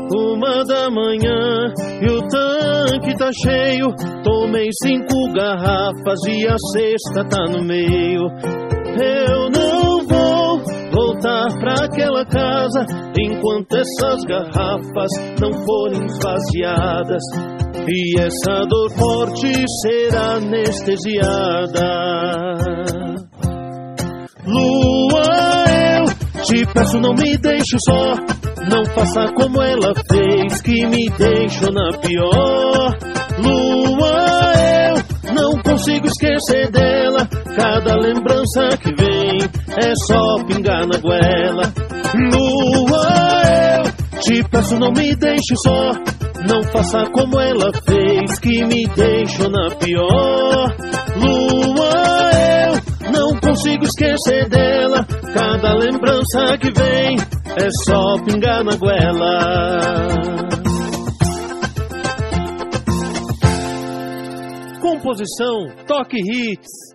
Uma da manhã e o tanque tá cheio. Tomei 5 garrafas e a sexta tá no meio. Eu não vou voltar pra aquela casa enquanto essas garrafas não forem esvaziadas e essa dor forte será anestesiada. Lua, eu te peço, não me deixe só. Não faça como ela fez, que me deixou na pior. Lua, eu não consigo esquecer dela. Cada lembrança que vem é só pingar na goela. Lua, eu te peço, não me deixe só. Não faça como ela fez, que me deixou na pior. Lua, eu não consigo esquecer dela. Cada lembrança que vem é só pingar na goela. Composição Toque Hits.